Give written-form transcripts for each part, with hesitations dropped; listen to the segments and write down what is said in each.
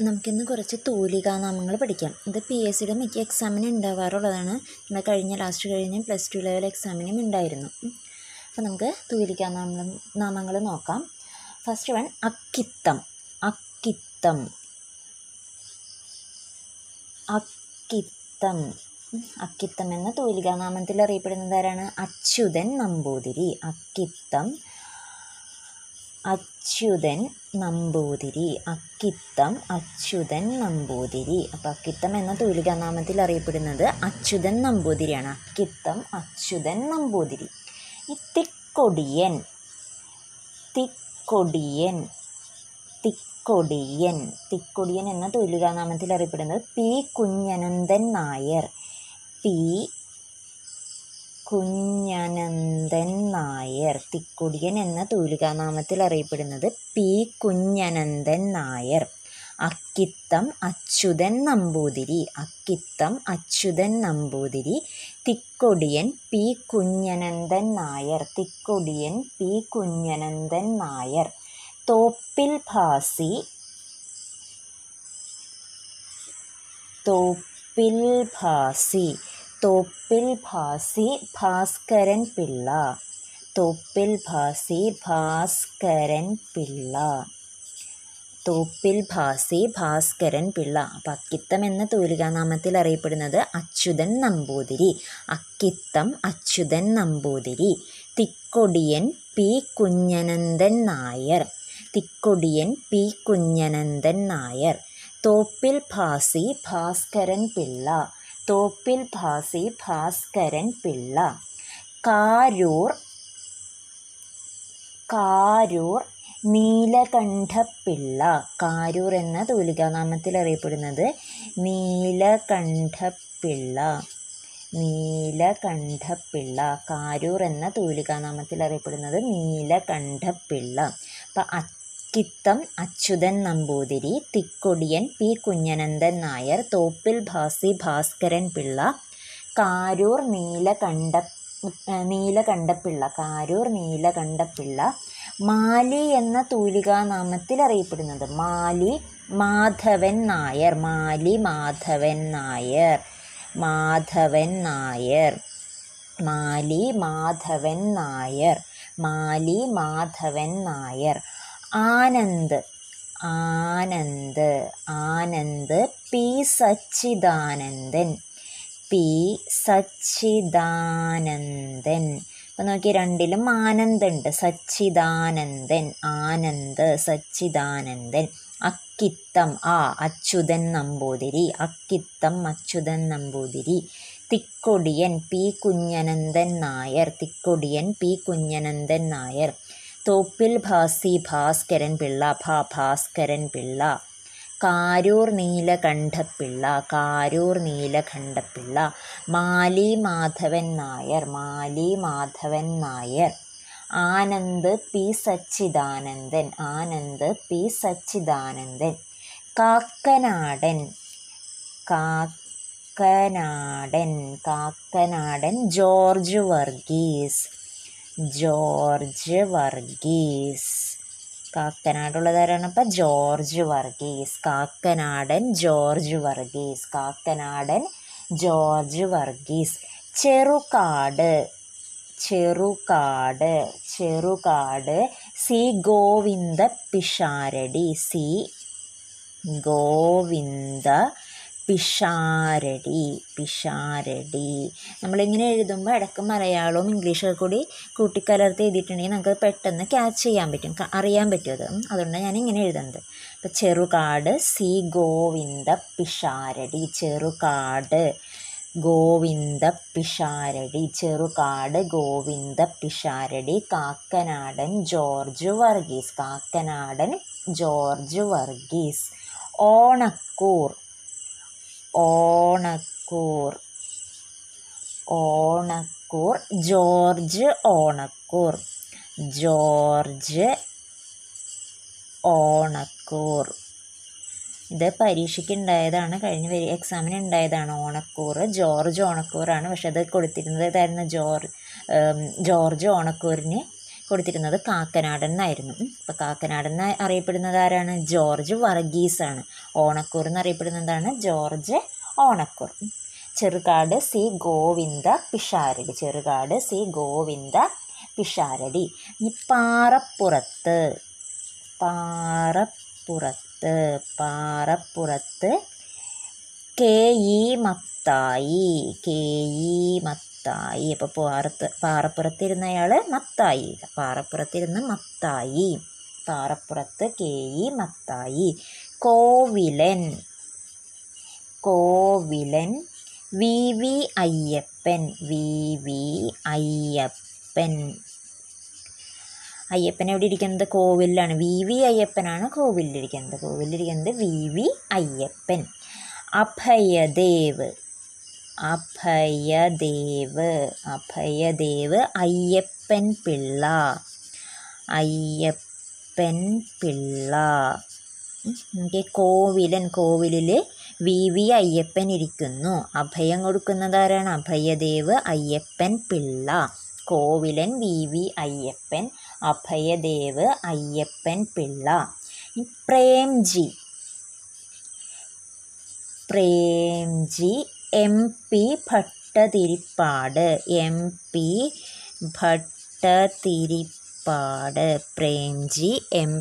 നമുക്കിന്ന് കുറച്ച് തൂലികാനാമങ്ങൾ പഠിക്കാം. ഇത് PSCയുടെ മിക്ക എക്സാമിന് ഉണ്ടാവാറുള്ളതാണ്. നമ്മുടെ ലാസ്റ്റ് കഴിഞ്ഞ +2 ലെവൽ എക്സാമിനും ഉണ്ടായിരുന്നു. അപ്പോൾ നമുക്ക് തൂലികാനാമങ്ങൾ നോക്കാം. First one Akkitham. അക്കിത്തം അക്കിത്തം അക്കിത്തം എന്ന തൂലികാനാമത്തിൽ അറിയപ്പെടുന്നത് ആരാണ്? അച്യുതൻ നമ്പൂതിരി. അക്കിത്തം അച്യുതൻ നമ്പൂതിരി. അക്കിത്തം അച്യുതൻ നമ്പൂതിരി. അപ്പോൾ അക്കിത്തം എന്ന തൂലികാനാമത്തിൽ അറിയപ്പെടുന്നത് അച്യുതൻ നമ്പൂതിരിയാണ്. അക്കിത്തം അച്യുതൻ നമ്പൂതിരി. ഈ തിക്കൊടിയൻ തിക്കൊടിയൻ തിക്കൊടിയൻ തിക്കൊടിയൻ എന്ന തൂലികാനാമത്തിൽ അറിയപ്പെടുന്നത് പി കുഞ്ഞനന്ദൻ നായർ. പി കുഞ്ഞനന്ദൻ നായർ. തിക്കൊടിയൻ എന്ന തൂലികാനാമത്തിൽ അറിയപ്പെടുന്നത് P Kunhanandan Nair. Akkitham Achuthan Namboothiri. Akkitham Achuthan Namboothiri. Thikkodiyan P Kunhanandan Nair. Thikkodiyan P Kunhanandan Nair. Thoppil Bhasi Thoppil Bhasi Thoppil Bhasi Bhaskaran Pillai. Thoppil Bhasi Bhaskaran Pillai. Thoppil Bhasi Bhaskaran Pillai. അപ്പം അക്കിത്തം എന്ന തൂലികാനാമത്തിൽ അറിയപ്പെടുന്നത് അച്യുതൻ നമ്പൂതിരി. അക്കിത്തം അച്യുതൻ നമ്പൂതിരി. തിക്കൊടിയൻ പി കുഞ്ഞനന്ദൻ നായർ. തിക്കൊടിയൻ പി കുഞ്ഞനന്ദൻ നായർ. തോപ്പിൽ ഭാസി ഭാസ്കരൻ പിള്ള. തോപ്പിൽ ഭാസി ഭാസ്കരൻ പിള്ള. കാരൂർ കാരൂർ നീലകണ്ഠപിള്ള. കാരൂർ എന്ന തൂലികാനാമത്തിൽ അറിയപ്പെടുന്നത് നീലകണ്ഠപിള്ള. നീലകണ്ഠപിള്ള. കാരൂർ എന്ന തൂലികാനാമത്തിൽ അറിയപ്പെടുന്നത് നീലകണ്ഠപിള്ള. അപ്പം അക്കിത്തം അച്യുതൻ നമ്പൂതിരി. തിക്കൊടിയൻ പി കുഞ്ഞനന്ദൻ നായർ. തോപ്പിൽ ഭാസി ഭാസ്കരൻ പിള്ള. കാരൂർ നീലകണ്ഠപിള്ള. കാരൂർ നീലകണ്ഠപിള്ള. മാലി എന്ന തൂലികാനാമത്തിൽ അറിയപ്പെടുന്നത് മാലി മാധവൻ നായർ. മാലി മാധവൻ നായർ. മാധവൻ നായർ. മാലി മാധവൻ നായർ. മാലി മാധവൻ നായർ. ആനന്ദ് ആനന്ദ് ആനന്ദ് പി സച്ചിദാനന്ദൻ. പി സച്ചിദാനന്ദൻ. അപ്പം നോക്കി, രണ്ടിലും ആനന്ദുണ്ട്. Sachidanandan. Anand Sachidanandan. Akkitham Achuthan Namboothiri. Akkitham Achuthan Namboothiri. Thikkodiyan P Kunhanandan Nair. Thikkodiyan P Kunhanandan Nair. Thoppil Bhasi Bhaskaran Pillai. Bhaskaran Pillai. Karoor Neelakantapillai. Karoor Neelakantapillai. Mali Madhavan Nair. Mali Madhavan Nair. Anand P Sachidanandan. Anand P Sachidanandan. Kakkanadan Kakkanadan Kakkanadan George Varghese. George Varghese. കാക്കനാടുള്ളതാരാണ്? അപ്പം George Varghese. Kakkanadan George Varghese. Kakkanadan George Varghese. Cherukad Cherukad Cherukad C Govinda Pisharody. C Govinda Pisharody. Pisharody. നമ്മളിങ്ങനെ എഴുതുമ്പോൾ ഇടയ്ക്ക് മലയാളവും ഇംഗ്ലീഷൊക്കെ കൂടി കൂട്ടിക്കലർത്തി എഴുതിയിട്ടുണ്ടെങ്കിൽ നമുക്ക് പെട്ടെന്ന് ക്യാച്ച് ചെയ്യാൻ പറ്റും, അറിയാൻ പറ്റും അത്. അതുകൊണ്ടാണ് ഞാൻ ഇങ്ങനെ എഴുതുന്നത്. അപ്പം Cherukad C Govinda Pisharody. Cherukad Govinda Pisharody. Cherukad Govinda Pisharody. Kakkanadan George Varghese. Kakkanadan George Varghese. Onakkoor Onakkoor Onakkoor George Onakkoor. George Onakkoor. ഇത് പരീക്ഷയ്ക്ക് ഉണ്ടായതാണ്, കഴിഞ്ഞ എക്സാമിന് ഉണ്ടായതാണ്. ഓണക്കൂർ ജോർജ് ഓണക്കൂറാണ്. പക്ഷെ അത് കൊടുത്തിരുന്നത് ഏതായിരുന്നു? ജോർജ് ഓണക്കൂറിന് കൊടുത്തിരുന്നത് കാക്കനാടൻ എന്നായിരുന്നു. അപ്പോൾ കാക്കനാടൻ എന്ന് അറിയപ്പെടുന്നത് ആരാണ്? ജോർജ് വർഗീസാണ്. ഓണക്കൂർ എന്നറിയപ്പെടുന്നതാണ് George Onakkoor. Cherukad C Govinda Pisharody. Cherukad C Govinda Pisharody. ഈ പാറപ്പുറത്ത് കെ ഇ മത്തായി. അപ്പോൾ പാറപ്പുറത്തിരുന്ന അയാൾ മത്തായി. പാറപ്പുറത്തിരുന്ന് Mathai. Parappurath K E Mathai. Kovilan V V Ayyappan. Ayyappan എവിടെ ഇരിക്കുന്നത്? കോവിലാണ്. വി വി അയ്യപ്പനാണ് കോവിലിരിക്കുന്നത്. V V Ayyappan. അഭയദേവ് അയ്യപ്പൻ പിള്ള. കോവിലിൽ വി വി അയ്യപ്പൻ ഇരിക്കുന്നു. അഭയം കൊടുക്കുന്നത് ആരാണ്? Abhayadev Ayyappan Pillai. Kovilan V V Ayyappan. Abhayadev Ayyappan Pillai. Premji M P Bhattathiripad. Premji M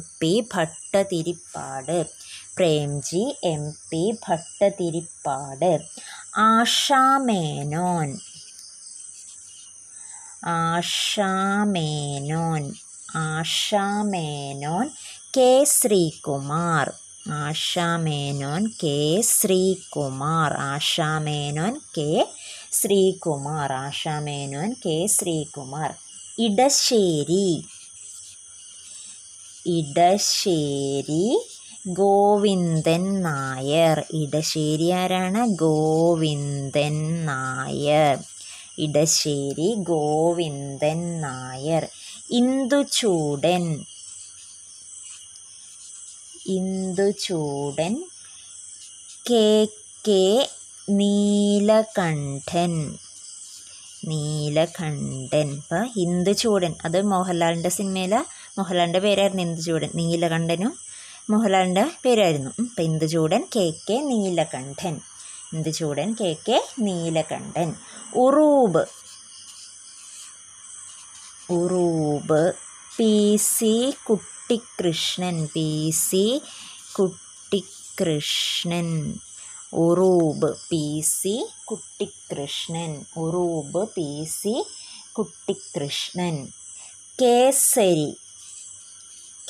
P Bhattathiripad. Ashamenon K Sreekumar. Edasseri Govindan Nair. Edasseri ആരാണ്? ഗോവിന്ദൻ നായർ. Induchoodan K K Neelakantan. ഇപ്പം ഇന്ദുചൂടൻ അത് മോഹൻലാലിൻ്റെ സിനിമയിലെ മോഹൻലാലിൻ്റെ പേരായിരുന്നു ഇന്ദുചൂടൻ. നീലകണ്ഠനും മോഹൻലാലിൻ്റെ പേരായിരുന്നു. ഇപ്പം Induchoodan K K Neelakantan. Uroob P C Kuttikrishnan. Uroob P C Kuttikrishnan.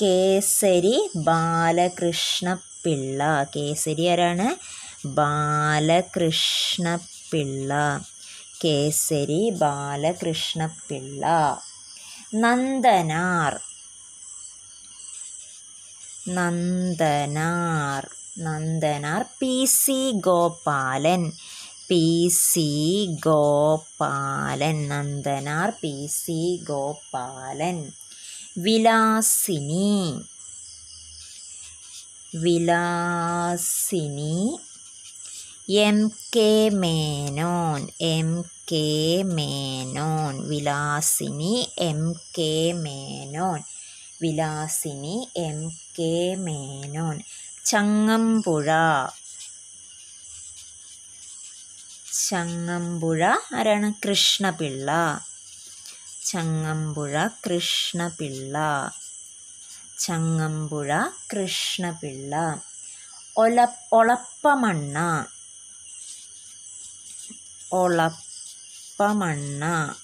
Kesari Balakrishnapillai. Kesari ആരാണ്? Balakrishnapillai. Nandanar P C Gopalan. Nandanar P C Gopalan. Vilasini M K Menon. Vilasini M K Menon. Changampuzha ആരാണ്? കൃഷ്ണപിള്ള.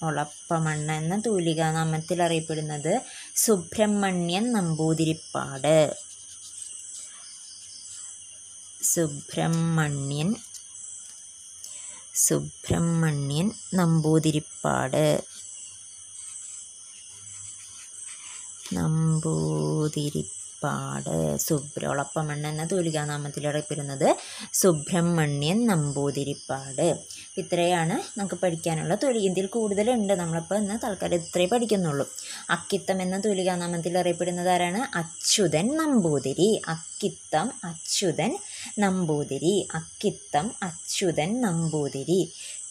ഒളപ്പമണ്ണ എന്ന തൂലികാനാമത്തിൽ അറിയപ്പെടുന്നത് സുബ്രഹ്മണ്യൻ നമ്പൂതിരിപ്പാട്. ഒളപ്പമണ്ണ എന്ന തൂലികാനാമത്തിൽ അറിയപ്പെടുന്നത് സുബ്രഹ്മണ്യൻ നമ്പൂതിരിപ്പാട്. ഇത്രയാണ് നമുക്ക് പഠിക്കാനുള്ള ഇതിൽ കൂടുതലുണ്ട്. നമ്മളിപ്പോൾ ഇന്ന് തൽക്കാലം ഇത്രേ പഠിക്കുന്നുള്ളൂ. അക്കിത്തം എന്ന തൂലികാനാമത്തിൽ അറിയപ്പെടുന്നത് ആരാണ്? Achuthan Namboothiri.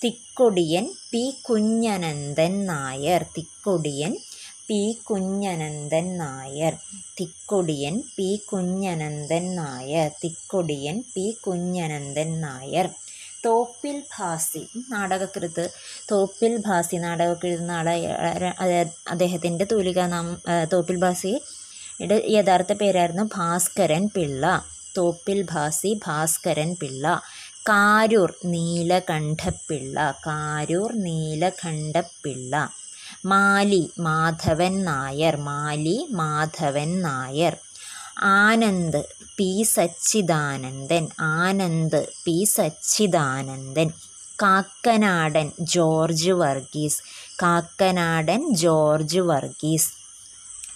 Thikkodiyan P Kunhanandan Nair. P Kunhananthan Nair. Thikkodiyan P Kunhananthan Nair. Thikkodiyan P Kunhananthan Nair. Thoppil Bhasi നാടകകൃത്ത്. തോപ്പിൽ ഭാസി നാടകമൊക്കെ എഴുതുന്ന ആളെ അദ്ദേഹത്തിൻ്റെ തൂലികാനാമം തോപ്പിൽ ഭാസിയുടെ യഥാർത്ഥ പേരായിരുന്നു Bhaskaran Pillai. Thoppil Bhasi Bhaskaran Pillai. Karoor Neelakantapillai. Karoor Neelakantapillai. Mali Madhavan Nair. Mali Madhavan Nair. Anand P Sachidanandan. Anand P Sachidanandan. Kakkanadan George Varghese. Kakkanadan George Varghese.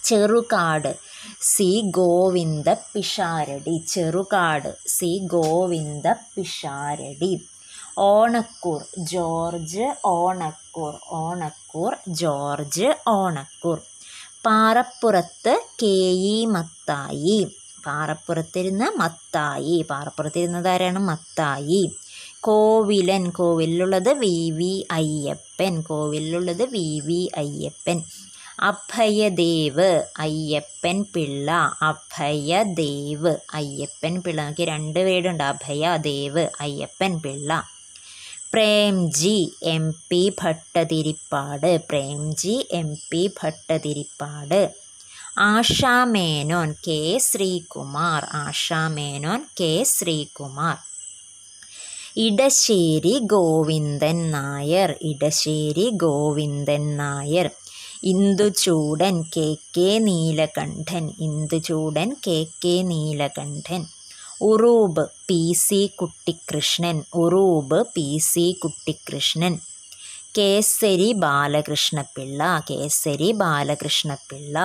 Cherukad C Govinda Pisharody. Cherukad C Govinda Pisharody. Onakkoor George Onakkoor. Onakkoor George Onakkoor. Parappurath K E Mathai. പാറപ്പുറത്തിരുന്ന് മത്തായി. പാറപ്പുറത്തിരുന്നത് ആരാണ്? മത്തായി. കോവിലൻ. കോവിലുള്ളത് വി വി അയ്യപ്പൻ. കോവിലുള്ളത് വി വി അയ്യപ്പൻ. അഭയദേവ് അയ്യപ്പൻ പിള്ള. അഭയദേവ് അയ്യപ്പൻ പിള്ള. നമുക്ക് 2 വേടുണ്ട്. Abhayadev Ayyappan Pillai. Premji M P Bhattathiripad. Premji M P Bhattathiripad. Ashamenon K Sreekumar. Ashamenon K Sreekumar. Edasseri Govindan Nair. Edasseri Govindan Nair. Induchoodan K K Neelakantan. Induchoodan K K Neelakantan. Uroob P C Kuttikrishnan. Uroob P C Kuttikrishnan. Kesari Balakrishnapillai. Kesari Balakrishnapillai.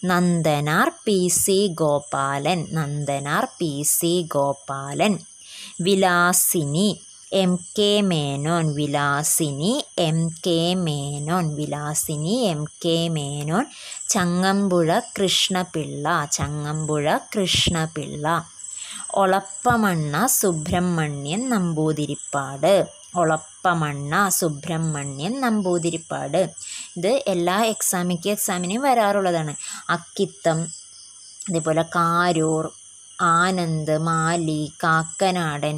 Nandanar P C Gopalan. Nandanar P C Gopalan. Vilasini M K Menon. Vilasini M K Menon. Vilasini M K Menon. Changampuzha Krishnapillai. Changampuzha Krishnapillai. Olappamanna Subramanian Namboothiripad. Olappamanna Subramanian Namboothiripad. ഇത് എല്ലാ എക്സാമിനും വരാറുള്ളതാണ്. അക്കിത്തം, അതേപോലെ കാരൂർ, ആനന്ദ്, മാലി, കാക്കനാടൻ,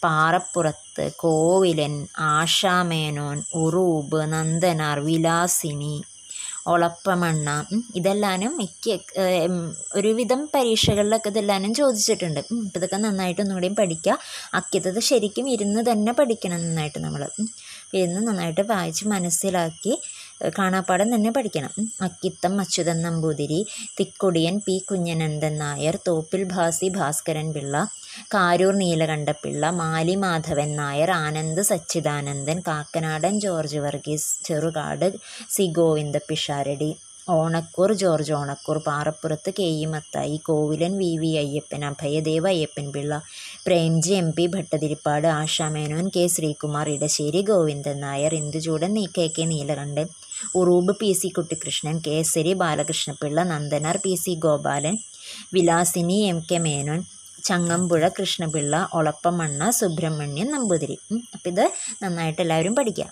പാറപ്പുറത്ത്, കോവിലൻ, ആശാമേനോൻ, ഉറൂബ്, നന്ദനാർ, വിലാസിനി, ഒളപ്പമണ്ണ. ഇതെല്ലാനും ഒരുവിധം പരീക്ഷകളിലൊക്കെ ഇതെല്ലാനും ചോദിച്ചിട്ടുണ്ട്. അപ്പോൾ ഇതൊക്കെ നന്നായിട്ട് ഒന്നുകൂടിയും പഠിക്കുക. അക്കിത്തത് ശരിക്കും ഇരുന്ന് തന്നെ പഠിക്കണം നന്നായിട്ട്. നമ്മൾ ഇരുന്ന് നന്നായിട്ട് വായിച്ച് മനസ്സിലാക്കി കാണാപ്പാടം തന്നെ പഠിക്കണം. Akkitham Achuthan Namboothiri, Thikkodiyan P Kunhananthan Nair, Thoppil Bhasi Bhaskaran Pillai, Karoor Neelakantapillai, Mali Madhavan Nair, Anand Sachidanandan, Kakkanadan George Varghese, Cherukad C Govinda Pisharody, Onakkoor George Onakkoor, Parappurath K E Mathai, Kovilan V V Ayyappan, Abhayadev Ayyappan Pillai, Premji M P Bhattathiripad, Ashamenon K Sreekumar, Edasseri Govindan Nair, Induchoodan K K Neelakantan, Uroob P C Kuttikrishnan, Kesari Balakrishnapillai, Nandanar P C Gopalan, Vilasini M K Menon, Changampuzha Krishnapillai, Olappamanna Subramanian Namboothiri. അപ്പം ഇത് നന്നായിട്ട് എല്ലാവരും പഠിക്കുക.